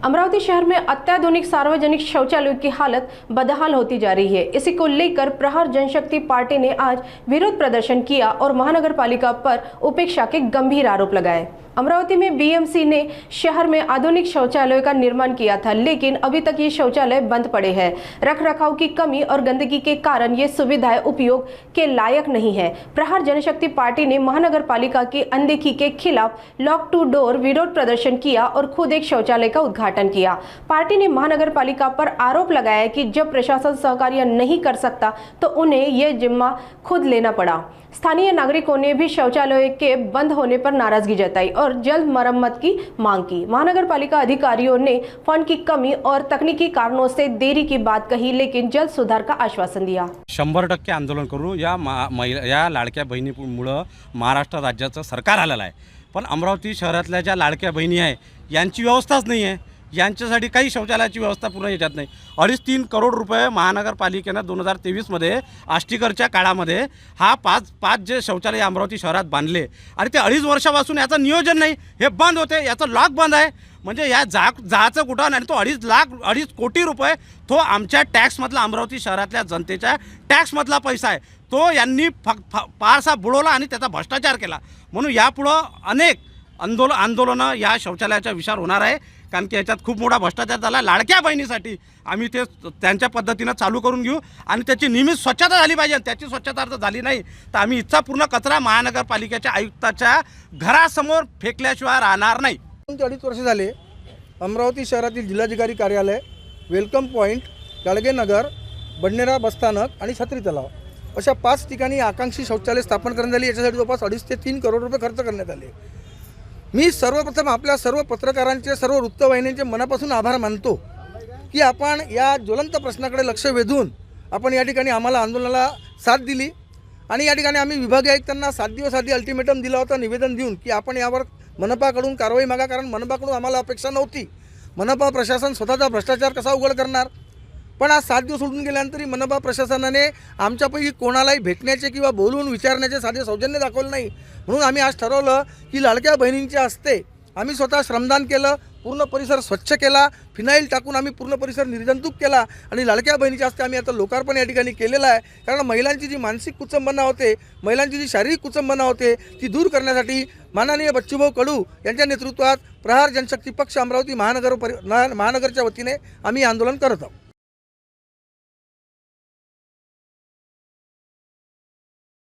अमरावती शहर में अत्याधुनिक सार्वजनिक शौचालयों की हालत बदहाल होती जा रही है। इसी को लेकर प्रहार जनशक्ति पार्टी ने आज विरोध प्रदर्शन किया और महानगर पालिका पर उपेक्षा के गंभीर आरोप लगाए। अमरावती में बीएमसी ने शहर में आधुनिक शौचालयों का निर्माण किया था, लेकिन अभी तक ये शौचालय बंद पड़े हैं। रखरखाव की कमी और गंदगी के कारण ये सुविधाएं उपयोग के लायक नहीं है। प्रहार जनशक्ति पार्टी ने महानगर पालिका की अनदेखी के खिलाफ लॉक टू डोर विरोध प्रदर्शन किया और खुद एक शौचालय का उद्घाटन किया। पार्टी ने महानगर पालिका पर आरोप लगाया कि जब प्रशासन सहकार्य नहीं कर सकता तो उन्हें यह जिम्मा खुद लेना पड़ा। स्थानीय नागरिकों ने भी शौचालयों के बंद होने पर नाराजगी जताई और जल्द मरम्मत की मांग की। महानगर पालिका अधिकारियों ने फंड की कमी और तकनीकी कारणों से देरी की बात कही, लेकिन जल्द सुधार का आश्वासन दिया। 100% आंदोलन करू। या लाडक्या बहिणीमुळे महाराष्ट्र राज्याचं सरकार आलेलं आहे, पण अमरावती शहरातल्या ज्या लाडक्या बहिणी आहे यांची व्यवस्थाच नाही आहे। यांच्यासाठी काही शौचालयाची व्यवस्था पूर्ण याच्यात नाही। 2.5-3 करोड रुपये महानगरपालिकेने 2023 मध्ये आष्टीकरच्या काळामध्ये हा पाच जे शौचालय अमरावती शहरात बांधले आणि ते 2.5 वर्षापासून याचं नियोजन नाही, हे बंद होते, याचं लॉक बंद आहे। म्हणजे या जाचं कुठं आणि तो 2.5 कोटी रुपये तो आमच्या टॅक्समधला, अमरावती शहरातल्या जनतेच्या टॅक्समधला पैसा आहे, तो यांनी फारसा बुडवला आणि त्याचा भ्रष्टाचार केला। म्हणून यापुढे अनेक आंदोलनं या शौचालयाच्या विचार होणार आहे, कारण की याच्यात खूप मोठा भ्रष्टाचार झाला। लाडक्या बहिणीसाठी आम्ही ते त्यांच्या पद्धतीने चालू करून घेऊ आणि त्याची नियमित स्वच्छता झाली पाहिजे। त्याची स्वच्छता जर झाली नाही तर आम्ही इच्छापूर्ण कचरा महानगरपालिकेच्या आयुक्ताच्या घरासमोर फेकल्याशिवाय राहणार नाही। 2.5 वर्ष झाले अमरावती शहरातील जिल्हाधिकारी कार्यालय, वेलकम पॉइंट, गाडगेनगर, बडनेरा बसस्थानक आणि छत्री तलाव अशा 5 ठिकाणी आकांक्षी शौचालय स्थापन करण्यात आली। याच्यासाठी जवळपास 2.5 ते 3 करोड रुपये खर्च करण्यात आले। मी सर्वप्रथम आपल्या सर्व पत्रकारांचे, सर्व वृत्तवाहिन्यांचे मनापासून आभार मानतो की आपण या ज्वलंत प्रश्नाकडे लक्ष वेधून आपण या ठिकाणी आम्हाला आंदोलनाला साथ दिली आणि या ठिकाणी आम्ही विभागीय आयुक्तांना 7 दिवस आधी अल्टिमेटम दिला होता, निवेदन देऊन की आपण यावर मनपाकडून कारवाई मागा, कारण मनपाकडून आम्हाला अपेक्षा नव्हती। मनपा प्रशासन स्वतःचा भ्रष्टाचार कसा उघड करणार, पण आज 7 दिवस उलटून गेल्यानंतरही मनपा प्रशासनाने आमच्यापैकी कोणालाही भेटण्याचे किंवा बोलून विचारण्याचे साधे सौजन्य दाखवलं नाही। म्हणून आम्ही आज ठरवलं की लाडक्या बहिणींच्या हस्ते आम्ही स्वतः श्रमदान केलं, पूर्ण परिसर स्वच्छ केला, फिनाईल टाकून आम्ही पूर्ण परिसर निर्जंतुक केला आणि लाडक्या बहिणीच्या हस्ते आम्ही आता लोकार्पण या ठिकाणी केलेलं आहे। कारण महिलांची जी मानसिक कुचंबना होते, महिलांची जी शारीरिक कुचंबना होते ती दूर करण्यासाठी माननीय बच्चूभाऊ कडू यांच्या नेतृत्वात प्रहार जनशक्ती पक्ष अमरावती महानगरच्या वतीने आम्ही आंदोलन करत आहोत।